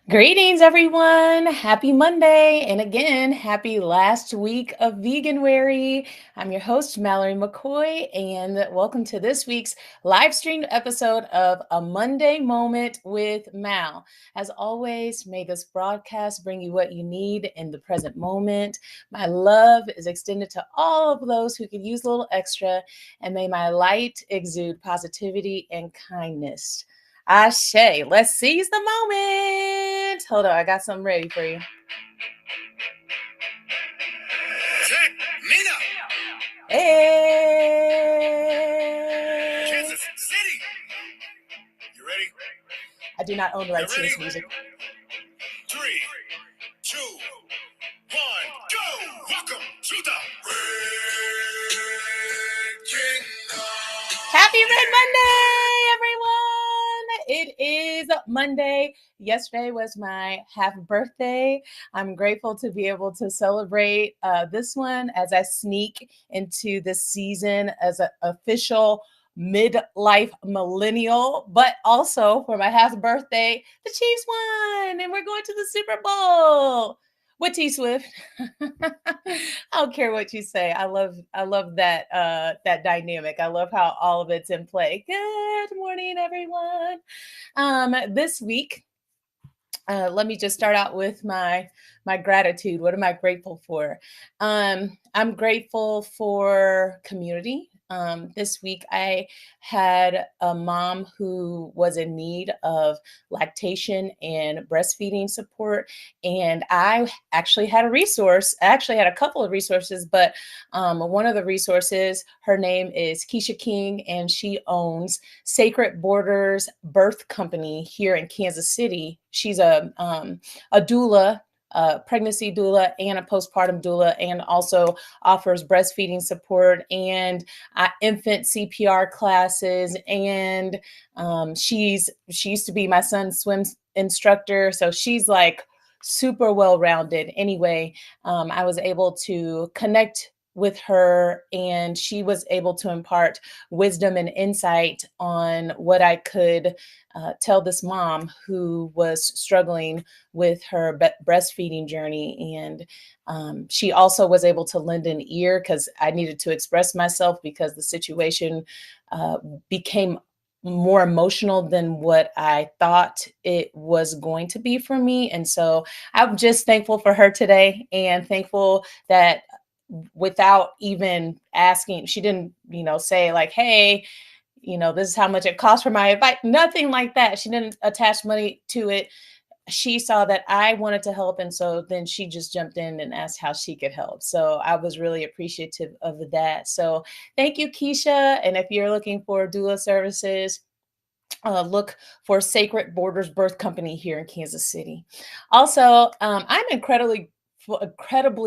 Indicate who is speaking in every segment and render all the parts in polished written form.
Speaker 1: Greetings, everyone. Happy Monday. And again, happy last week of Veganwary. I'm your host, Mallory McCoy, and welcome to this week's live streamed episode of A Monday Moment with Mal. As always, may this broadcast bring you what you need in the present moment. My love is extended to all of those who could use a little extra, and may my light exude positivity and kindness. Ashe, let's seize the moment. Hold on, I got something ready for you.
Speaker 2: Check, Mina,
Speaker 1: Hey,
Speaker 2: Kansas City. You ready?
Speaker 1: I do not own the rights to this
Speaker 2: ready?
Speaker 1: music.
Speaker 2: 3, 2, 1, go! Welcome to the Red Kingdom.
Speaker 1: Happy Red Monday, everyone. It is Monday. Yesterday was my half birthday. I'm grateful to be able to celebrate this one as I sneak into this season as an official midlife millennial, but also for my half birthday, the Chiefs won and we're going to the Super Bowl with T Swift. I don't care what you say. I love that dynamic. I love how all of it's in play. Good morning, everyone. This week, let me just start out with my gratitude. What am I grateful for? I'm grateful for community. This week, I had a mom who was in need of lactation and breastfeeding support, and I actually had a resource. I actually had a couple of resources, but one of the resources, her name is Keisha King, and she owns Sacred Borders Birth Company here in Kansas City. She's a doula, a pregnancy doula, and a postpartum doula, and also offers breastfeeding support and infant CPR classes. And she used to be my son's swim instructor, so she's like super well rounded. Anyway, I was able to connect with her, and she was able to impart wisdom and insight on what I could tell this mom who was struggling with her breastfeeding journey. And she also was able to lend an ear because I needed to express myself because the situation became more emotional than what I thought it was going to be for me. And so I'm just thankful for her today, and thankful that without even asking, she didn't, say like, hey, this is how much it costs for my advice. Nothing like that. She didn't attach money to it. She saw that I wanted to help. And so then she just jumped in and asked how she could help. So I was really appreciative of that. So thank you, Keisha. And if you're looking for doula services, look for Sacred Borders Birth Company here in Kansas City. Also, I'm incredibly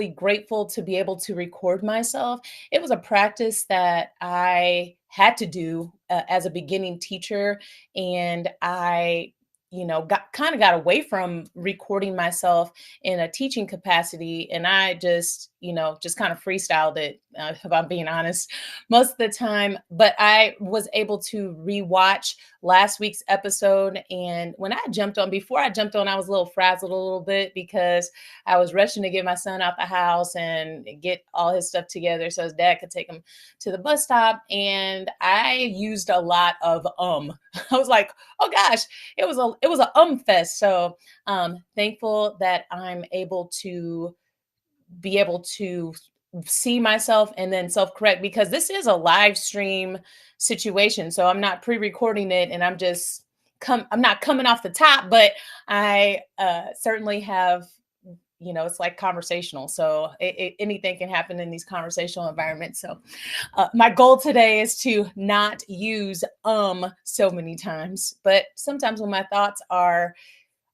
Speaker 1: grateful to be able to record myself. It was a practice that I had to do as a beginning teacher, and I got away from recording myself in a teaching capacity, and I just kind of freestyled it, if I'm being honest, most of the time. But I was able to rewatch last week's episode, and when before I jumped on, I was a little frazzled a little bit because I was rushing to get my son out the house and get all his stuff together so his dad could take him to the bus stop, and I used a lot of I was like, oh gosh, it was a fest. So thankful that I'm able to see myself and then self-correct, because this is a live stream situation. So I'm not pre-recording it, and I'm not coming off the top, but I certainly have, it's like conversational. So anything can happen in these conversational environments. So my goal today is to not use so many times, but sometimes when my thoughts are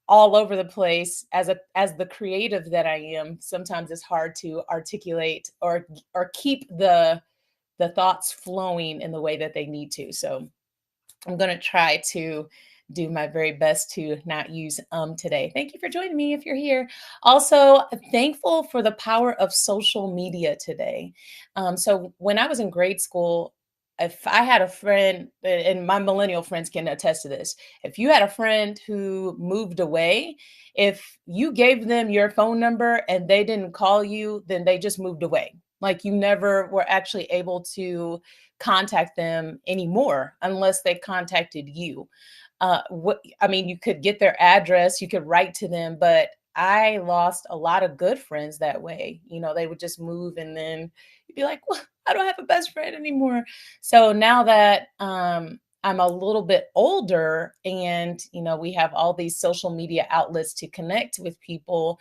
Speaker 1: all over the place, as the creative that I am, sometimes it's hard to articulate or keep the thoughts flowing in the way that they need to. So I'm going to try to do my very best to not use today. Thank you for joining me if you're here. Also, thankful for the power of social media today. So when I was in grade school, if I had a friend, and my millennial friends can attest to this, if you had a friend who moved away, if you gave them your phone number and they didn't call you, then they just moved away. Like you never were actually able to contact them anymore unless they contacted you. What I mean, you could get their address, you could write to them, but I lost a lot of good friends that way. You know, they would just move and then you'd be like, well, I don't have a best friend anymore. So now that I'm a little bit older and, you know, we have all these social media outlets to connect with people,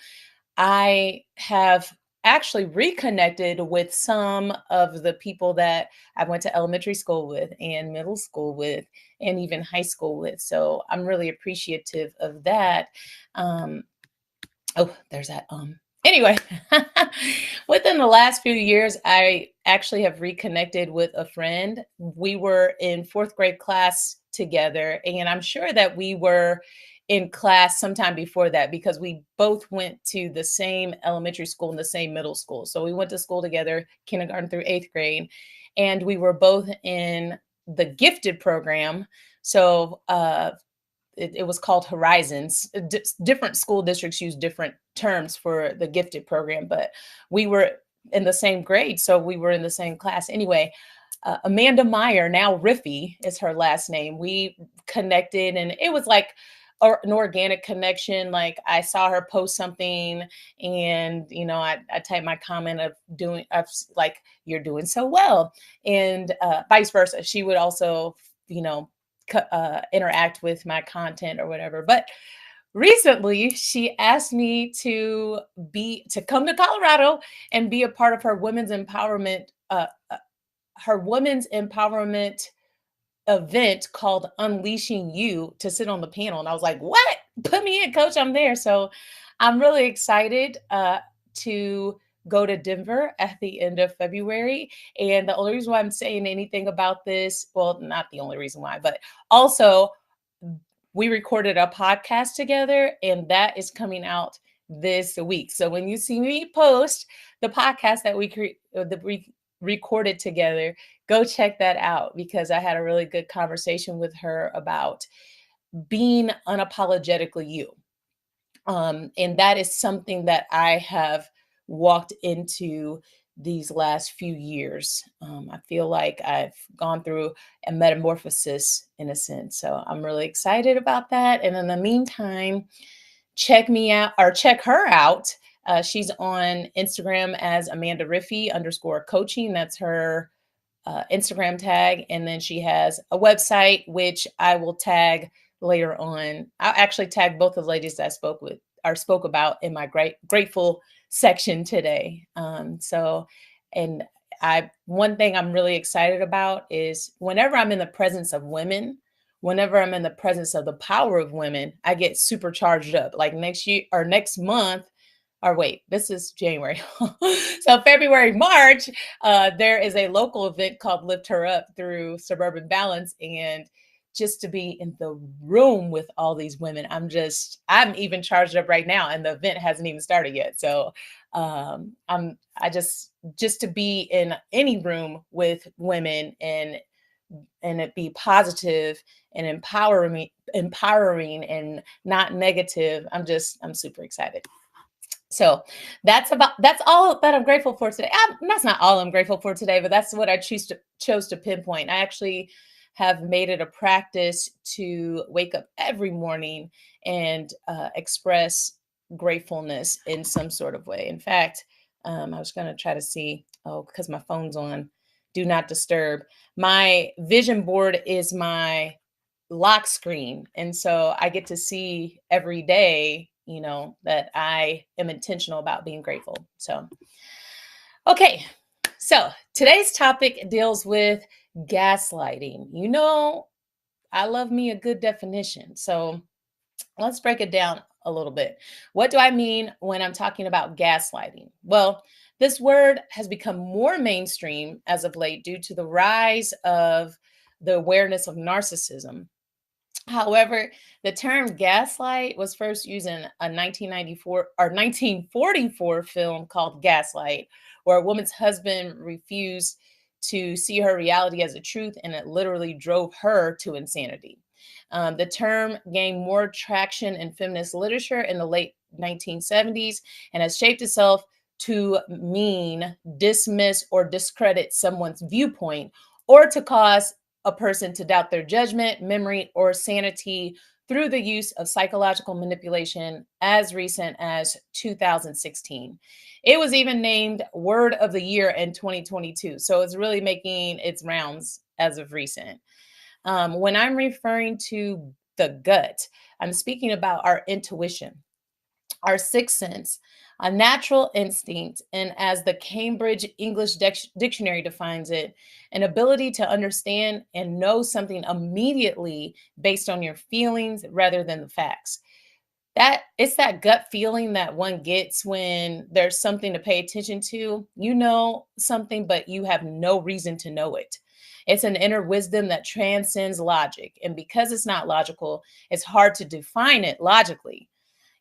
Speaker 1: I have actually reconnected with some of the people that I went to elementary school with and middle school with and even high school with. So I'm really appreciative of that. Um, Oh, there's that. Anyway, within the last few years, I actually have reconnected with a friend. We were in fourth grade class together, and I'm sure that we were in class sometime before that because we both went to the same elementary school and the same middle school. So we went to school together, kindergarten through eighth grade, and we were both in the gifted program. So it was called Horizons. Different school districts use different terms for the gifted program, but we were in the same grade, so we were in the same class. Anyway, Amanda Meyer, now Riffy is her last name. We connected, and it was like an organic connection. Like I saw her post something, and you know, I typed my comment of like you're doing so well, and vice versa. She would also, you know, interact with my content or whatever. But recently, she asked me to come to Colorado and be a part of her women's empowerment event called Unleashing You to sit on the panel. And I was like, what? Put me in, coach. I'm there. So I'm really excited to go to Denver at the end of February. And the only reason why I'm saying anything about this, well, not the only reason why, but also we recorded a podcast together and that is coming out this week. So when you see me post the podcast that we recorded together, go check that out because I had a really good conversation with her about being unapologetically you. And that is something that I have walked into these last few years. I feel like I've gone through a metamorphosis in a sense. So I'm really excited about that. And in the meantime, check me out or check her out. She's on Instagram as Amanda Riffy _coaching. That's her Instagram tag. And then she has a website, which I will tag later on. I'll actually tag both of the ladies that I spoke about in my grateful section today. And one thing I'm really excited about is whenever I'm in the presence of women, whenever I'm in the presence of the power of women, I get super charged up. Like next year or next month, or wait, this is January. So February, March, there is a local event called Lift Her Up through Suburban Balance. And just to be in the room with all these women, I'm even charged up right now and the event hasn't even started yet. So I just to be in any room with women and it be positive and empowering and not negative. I'm super excited. So that's all that I'm grateful for today. That's not all I'm grateful for today, but that's what I chose to pinpoint. I actually have made it a practice to wake up every morning and express gratefulness in some sort of way. In fact, I was going to try to see, because my phone's on do not disturb. My vision board is my lock screen. And so I get to see every day, you know, that I am intentional about being grateful. So, okay. So today's topic deals with gaslighting. You know, I love me a good definition. So let's break it down a little bit. What do I mean when I'm talking about gaslighting? Well, this word has become more mainstream as of late due to the rise of the awareness of narcissism. However, the term gaslight was first used in a 1994 or 1944 film called Gaslight, where a woman's husband refused to see her reality as a truth, and it literally drove her to insanity. The term gained more traction in feminist literature in the late 1970s and has shaped itself to mean dismiss or discredit someone's viewpoint, or to cause a person to doubt their judgment, memory, or sanity through the use of psychological manipulation as recent as 2016. It was even named Word of the Year in 2022. So it's really making its rounds as of recent. When I'm referring to the gut, I'm speaking about our intuition, our sixth sense, a natural instinct, and as the Cambridge English Dictionary defines it, an ability to understand and know something immediately based on your feelings rather than the facts. That it's that gut feeling that one gets when there's something to pay attention to. You know something, but you have no reason to know it. It's an inner wisdom that transcends logic. And because it's not logical, it's hard to define it logically.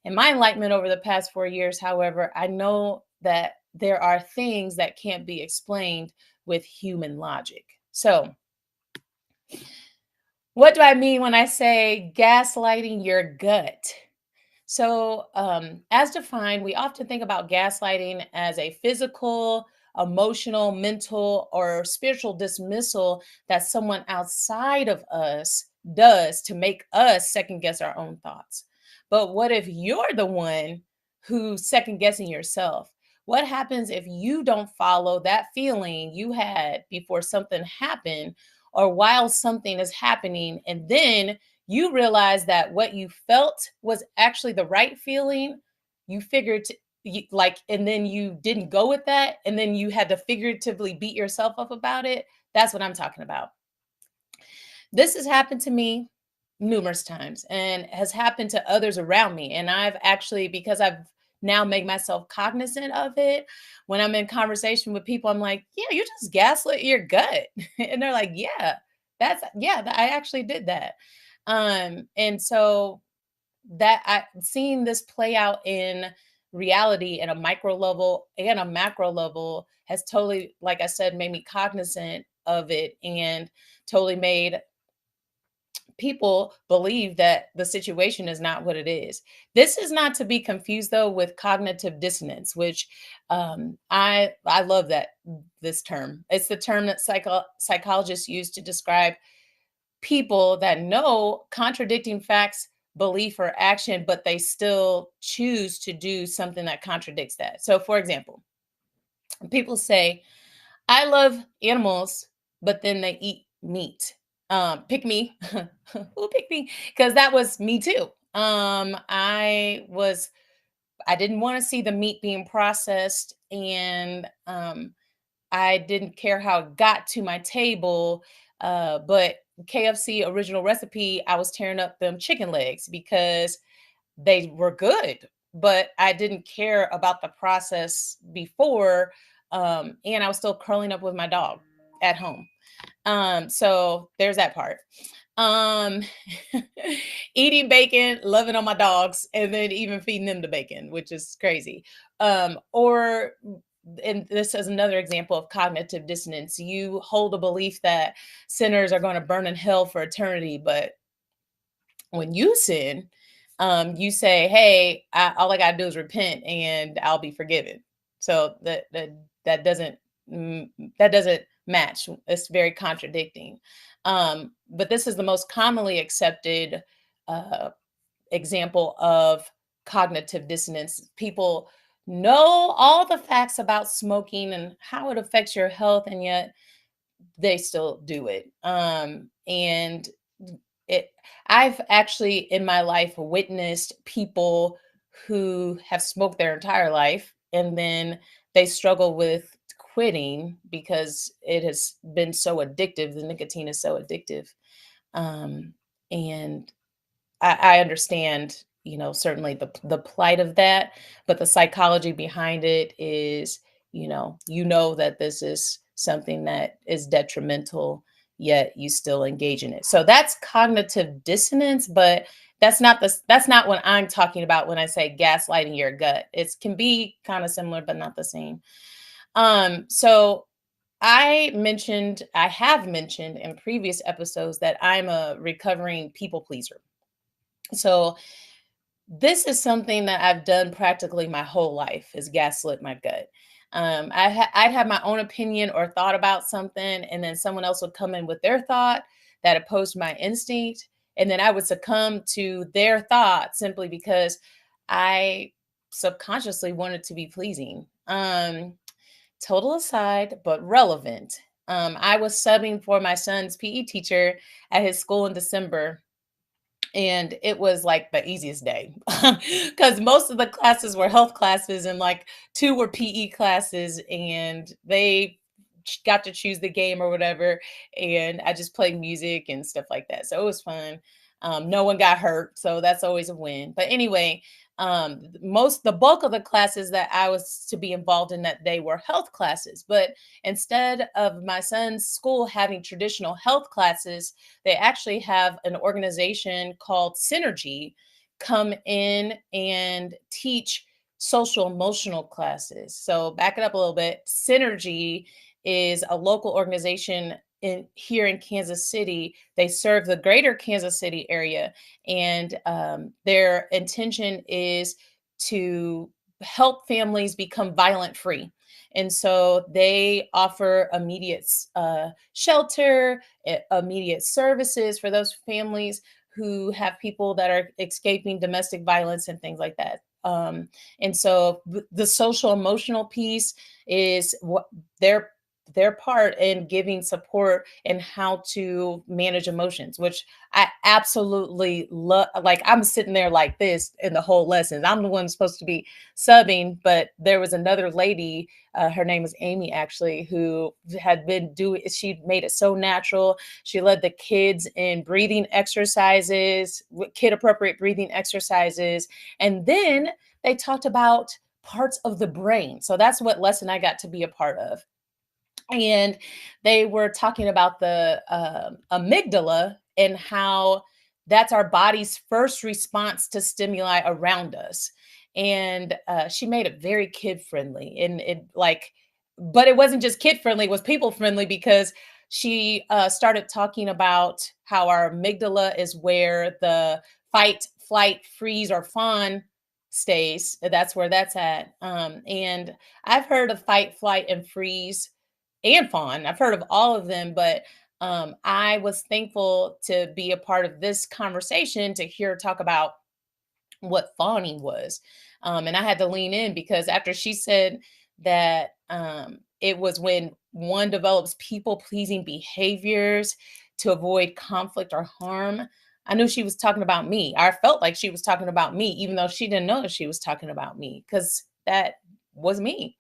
Speaker 1: In my enlightenment over the past 4 years, however, I know that there are things that can't be explained with human logic. So, what do I mean when I say gaslighting your gut? So, as defined, we often think about gaslighting as a physical, emotional, mental, or spiritual dismissal that someone outside of us does to make us second guess our own thoughts. But what if you're the one who's second guessing yourself? What happens if you don't follow that feeling you had before something happened or while something is happening, and then you realize that what you felt was actually the right feeling? You figured like, and then you didn't go with that, and then you had to figuratively beat yourself up about it. That's what I'm talking about. This has happened to me numerous times and has happened to others around me. And I've actually, because I've now made myself cognizant of it, when I'm in conversation with people, I'm like, yeah, you just gaslit your gut. And they're like, yeah, I actually did that. And so that I seeing this play out in reality at a micro level and a macro level has totally, like I said, made me cognizant of it, and totally made people believe that the situation is not what it is. This is not to be confused though with cognitive dissonance, which I love that this term. It's the term that psychologists use to describe people that know contradicting facts, belief, or action, but they still choose to do something that contradicts that. So, for example, people say, I love animals, but then they eat meat. Pick me. Who picked me? Because that was me too. I didn't want to see the meat being processed, and I didn't care how it got to my table. But KFC original recipe, I was tearing up them chicken legs because they were good, but I didn't care about the process before. And I was still curling up with my dog at home. So there's that part. Um, Eating bacon, loving on my dogs, and then even feeding them the bacon, which is crazy. Or and this is another example of cognitive dissonance. You hold a belief that sinners are going to burn in hell for eternity, but when you sin, you say, "Hey, all I gotta do is repent, and I'll be forgiven." So that doesn't that doesn't match. It's very contradicting. But this is the most commonly accepted uh, example of cognitive dissonance. People know all the facts about smoking and how it affects your health, and yet they still do it. And it I've actually in my life witnessed people who have smoked their entire life, and then they struggle with quitting because it has been so addictive. The nicotine is so addictive. Um, and I understand, certainly the plight of that, but the psychology behind it is, that this is something that is detrimental, yet you still engage in it. So that's cognitive dissonance, but that's not what I'm talking about when I say gaslighting your gut. It can be kind of similar, but not the same. So I have mentioned in previous episodes that I'm a recovering people pleaser. So this is something that I've done practically my whole life is gaslit my gut. I'd have my own opinion or thought about something, and then someone else would come in with their thought that opposed my instinct, and then I would succumb to their thought simply because I subconsciously wanted to be pleasing. Total aside, but relevant. I was subbing for my son's PE teacher at his school in December, and it was like the easiest day because most of the classes were health classes and like two were PE classes, and they got to choose the game or whatever, and I just played music and stuff like that, so it was fun. No one got hurt, so that's always a win. But anyway, the bulk of the classes that I was to be involved in that day were health classes, but instead of my son's school having traditional health classes, they actually have an organization called Synergy come in and teach social emotional classes. So back it up a little bit. Synergy is a local organization in here in Kansas City. They serve the greater Kansas City area, and their intention is to help families become violent free. And so they offer immediate shelter, immediate services for those families who have people that are escaping domestic violence and things like that. And so the social emotional piece is what their part in giving support and how to manage emotions, which I absolutely love. Like I'm sitting there like this in the whole lesson. I'm the one supposed to be subbing, but there was another lady, her name is Amy actually, who had been doing, she made it so natural. She led the kids in breathing exercises, kid appropriate breathing exercises. And then they talked about parts of the brain. So that's what lesson I got to be a part of, and they were talking about the amygdala and how that's our body's first response to stimuli around us. And she made it very kid friendly, and it like, but it wasn't just kid friendly; it was people friendly because she started talking about how our amygdala is where the fight, flight, freeze, or fawn stays. That's where that's at. And I've heard of fight, flight, and freeze and fawn. I've heard of all of them, but I was thankful to be a part of this conversation to hear her talk about what fawning was. And I had to lean in because after she said that it was when one develops people pleasing behaviors to avoid conflict or harm, I knew she was talking about me. I felt like she was talking about me, even though she didn't know that she was talking about me because that was me.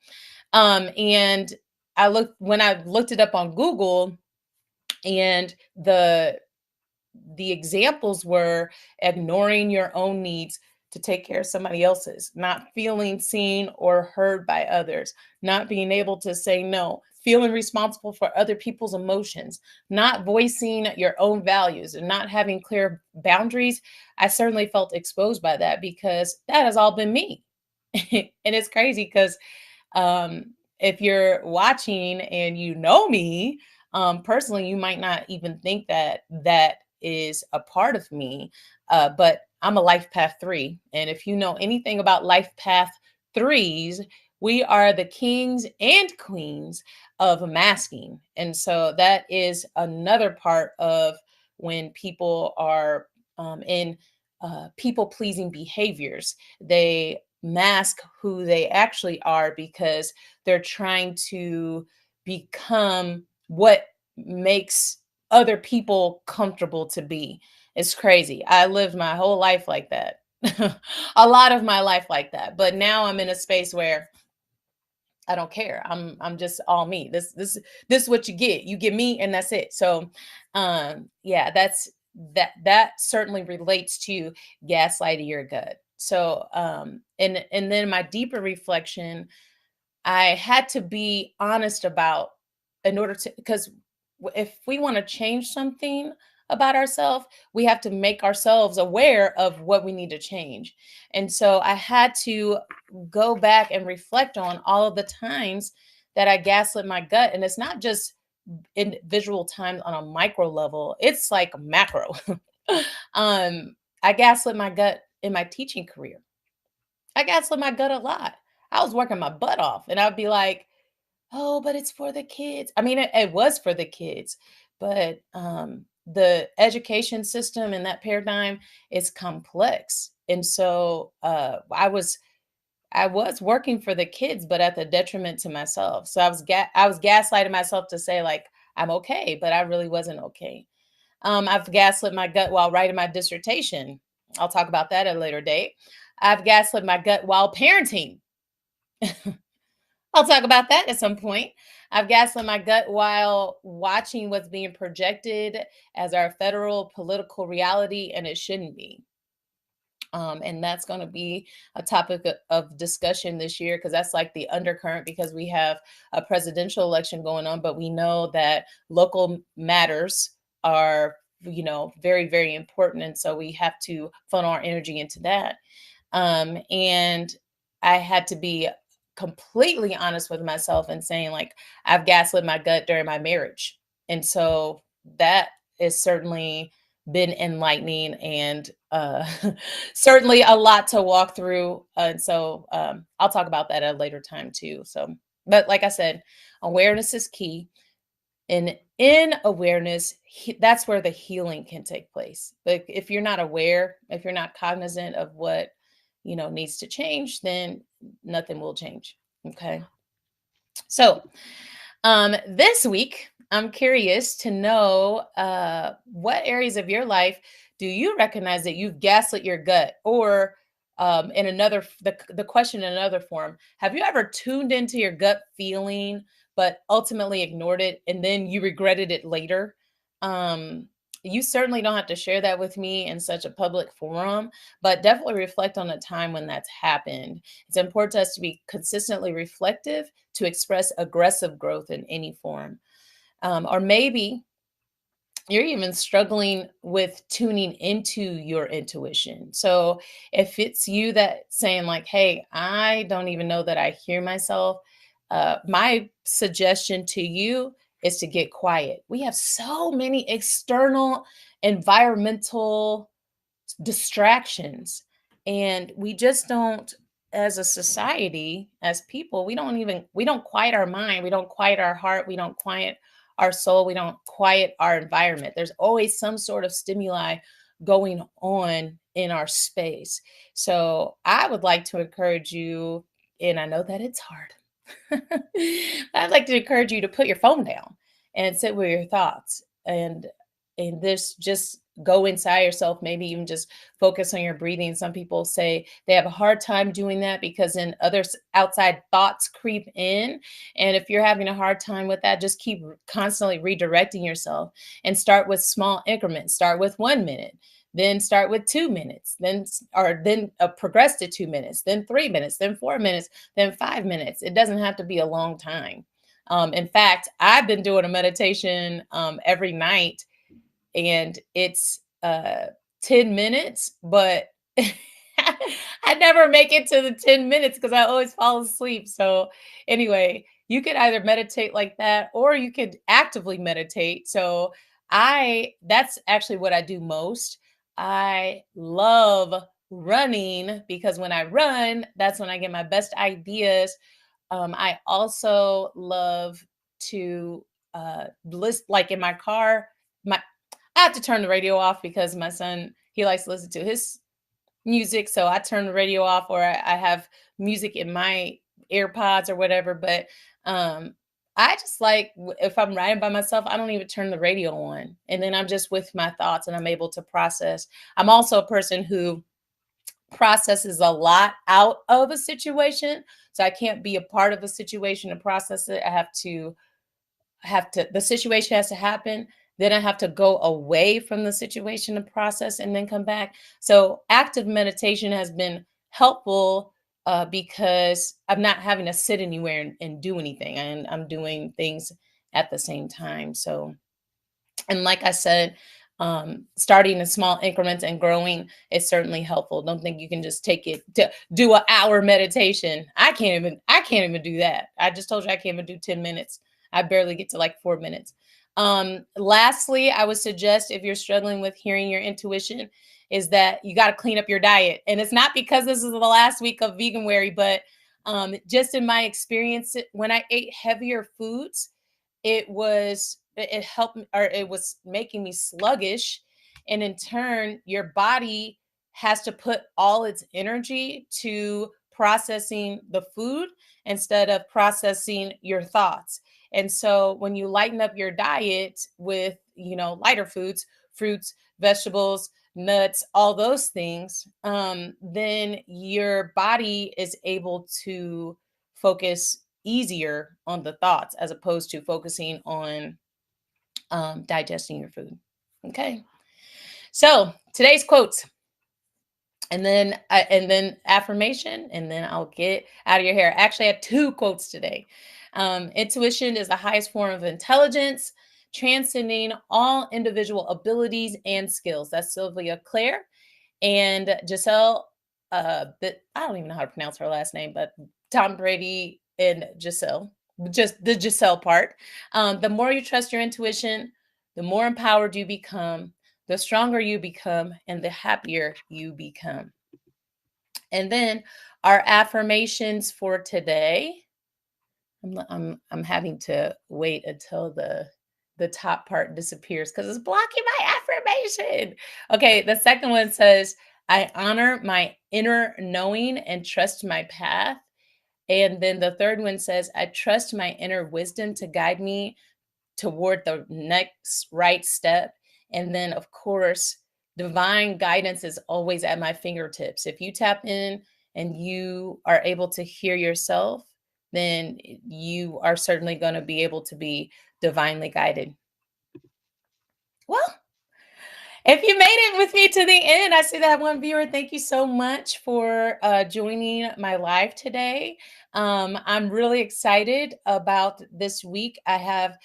Speaker 1: And I looked it up on Google, and the examples were ignoring your own needs to take care of somebody else's, not feeling seen or heard by others, not being able to say no, feeling responsible for other people's emotions, not voicing your own values, and not having clear boundaries. I certainly felt exposed by that because that has all been me. And it's crazy because um, if you're watching and you know me personally, you might not even think that that is a part of me. But I'm a life path three. And if you know anything about life path threes, we are the kings and queens of masking. And so that is another part of when people are in people pleasing behaviors. They mask who they actually are because they're trying to become what makes other people comfortable to be. It's crazy. I lived my whole life like that. A lot of my life like that. But now I'm in a space where I don't care. I'm just all me. This is what you get. You get me and that's it. So yeah, that certainly relates to gaslighting your gut. So and then my deeper reflection, I had to be honest about in order to, because if we want to change something about ourselves, we have to make ourselves aware of what we need to change. And so I had to go back and reflect on all of the times that I gaslit my gut. And it's not just in visual times on a micro level, it's like macro. um, I gaslit my gut in my teaching career. I gaslit my gut a lot. I was working my butt off, and I'd be like, "Oh, but it's for the kids." I mean, it was for the kids, but the education system and that paradigm is complex, and so I was working for the kids, but at the detriment to myself. So I was gaslighting myself to say like I'm okay, but I really wasn't okay. I've gaslit my gut while writing my dissertation. I'll talk about that at a later date. I've gaslit my gut while parenting. I'll talk about that at some point. I've gaslit my gut while watching what's being projected as our federal political reality, and it shouldn't be. And that's going to be a topic of discussion this year because that's like the undercurrent because we have a presidential election going on, but we know that local matters are, very, very important. And so we have to funnel our energy into that. And I had to be completely honest with myself and saying, like, I've gaslit my gut during my marriage. And so that is certainly been enlightening and certainly a lot to walk through. And so I'll talk about that at a later time too. So, but like I said, awareness is key. And in awareness, that's where the healing can take place. But if you're not aware, if you're not cognizant of what, needs to change, then nothing will change. Okay. So, this week, I'm curious to know what areas of your life do you recognize that you've gaslit your gut, or in the question in another form, have you ever tuned into your gut feeling but ultimately ignored it and then you regretted it later? Um, you certainly don't have to share that with me in such a public forum, but definitely reflect on a time when that's happened. It's important to us to be consistently reflective to express aggressive growth in any form. Or maybe you're even struggling with tuning into your intuition. So if it's you that saying like, "Hey, I don't even know that I hear myself," my suggestion to you is to get quiet. We have so many external environmental distractions, and we just don't, as a society, as people, we don't quiet our mind, we don't quiet our heart, we don't quiet our soul, we don't quiet our environment. There's always some sort of stimuli going on in our space. So I would like to encourage you, and I know that it's hard. I'd like to encourage you to put your phone down and sit with your thoughts, and this just go inside yourself, maybe even just focus on your breathing. Some people say they have a hard time doing that because then outside thoughts creep in. And if you're having a hard time with that, just keep constantly redirecting yourself and start with small increments. Start with 1 minute, then start with 2 minutes, then progress to 2 minutes, then 3 minutes, then 4 minutes, then 5 minutes. It doesn't have to be a long time. In fact, I've been doing a meditation every night, and it's 10 minutes, but I never make it to the 10 minutes because I always fall asleep. So anyway, you could either meditate like that or you could actively meditate. So I that's actually what I do most. I love running because when I run, that's when I get my best ideas. I also love to list like in my car. My I have to turn the radio off because my son, he likes to listen to his music. So I turn the radio off, or I have music in my AirPods or whatever. But um, I just like, if I'm riding by myself, I don't even turn the radio on. And then I'm just with my thoughts and I'm able to process. I'm also a person who processes a lot out of a situation. So I can't be a part of a situation and process it. The situation has to happen, then I have to go away from the situation to process and then come back. So active meditation has been helpful because I'm not having to sit anywhere and do anything, and I'm doing things at the same time. So, and like I said, Starting in small increments and growing is certainly helpful. Don't think you can just take it to do an hour meditation. I can't even do that. I just told you I can't even do 10 minutes. I barely get to like 4 minutes. Lastly, I would suggest if you're struggling with hearing your intuition, is that you got to clean up your diet. And it's not because this is the last week of veganwary, but just in my experience, when I ate heavier foods, it helped or it was making me sluggish, and in turn your body has to put all its energy to processing the food instead of processing your thoughts. And so when you lighten up your diet with, lighter foods, fruits, vegetables, nuts, all those things, then your body is able to focus easier on the thoughts as opposed to focusing on digesting your food. Okay. So today's quotes, and then affirmation, and then I'll get out of your hair. Actually, I had two quotes today. Intuition is the highest form of intelligence, transcending all individual abilities and skills. That's Sylvia Claire. And Giselle, I don't even know how to pronounce her last name, but Tom Brady and Giselle, just the Giselle part. The more you trust your intuition, the more empowered you become, the stronger you become, and the happier you become. And then our affirmations for today. I'm having to wait until the top part disappears because it's blocking my affirmation. Okay, the second one says, I honor my inner knowing and trust my path. And then the third one says, I trust my inner wisdom to guide me toward the next right step. And then, of course, divine guidance is always at my fingertips. If you tap in and you are able to hear yourself, then you are certainly going to be able to be divinely guided. Well, if you made it with me to the end, I see that one viewer. Thank you so much for joining my live today. I'm really excited about this week. I have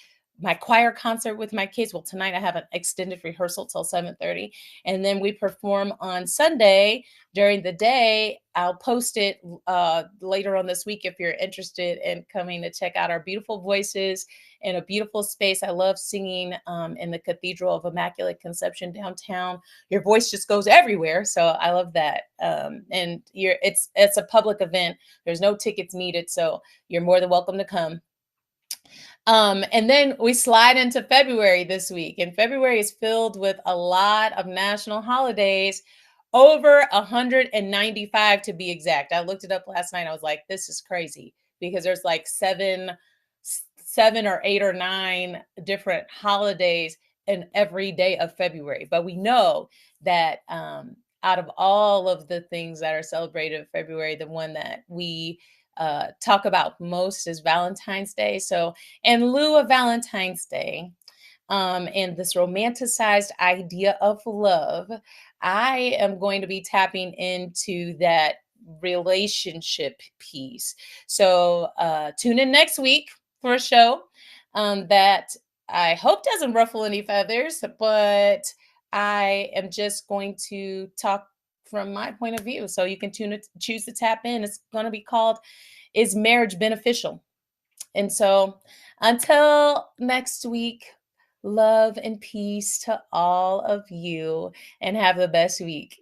Speaker 1: my choir concert with my kids. Well, tonight I have an extended rehearsal till 7:30, and then we perform on Sunday during the day. I'll post it later on this week if you're interested in coming to check out our beautiful voices in a beautiful space. I love singing in the Cathedral of Immaculate Conception downtown. Your voice just goes everywhere, so I love that. And it's a public event. There's no tickets needed, so you're more than welcome to come. And then we slide into February this week, and February is filled with a lot of national holidays. Over 195 to be exact. I looked it up last night. I was like, this is crazy because there's like seven or eight or nine different holidays in every day of February. But we know that out of all of the things that are celebrated in February, the one that we talk about most is Valentine's Day. So in lieu of Valentine's Day, and this romanticized idea of love, I am going to be tapping into that relationship piece. So tune in next week for a show that I hope doesn't ruffle any feathers, but I am just going to talk from my point of view. So you can choose to tap in. It's going to be called Is Marriage Beneficial? And so until next week, love and peace to all of you, and have the best week.